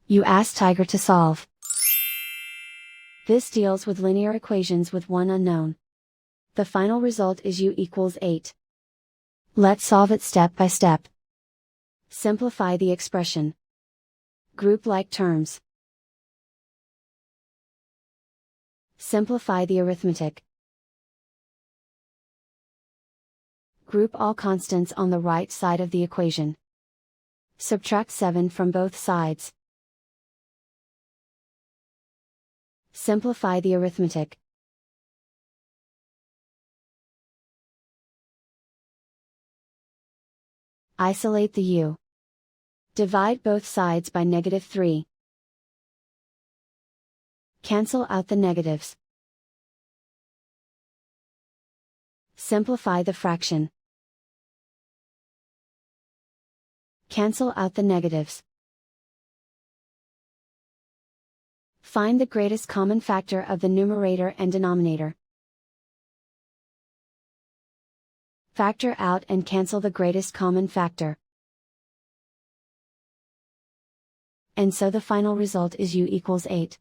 You ask Tiger to solve. This deals with linear equations with one unknown. The final result is u equals 8. Let's solve it step by step. Simplify the expression. Group like terms. Simplify the arithmetic. Group all constants on the right side of the equation. Subtract 7 from both sides. Simplify the arithmetic. Isolate the u. Divide both sides by -3. Cancel out the negatives. Simplify the fraction. Cancel out the negatives. Find the greatest common factor of the numerator and denominator. Factor out and cancel the greatest common factor. And so the final result is u equals 8.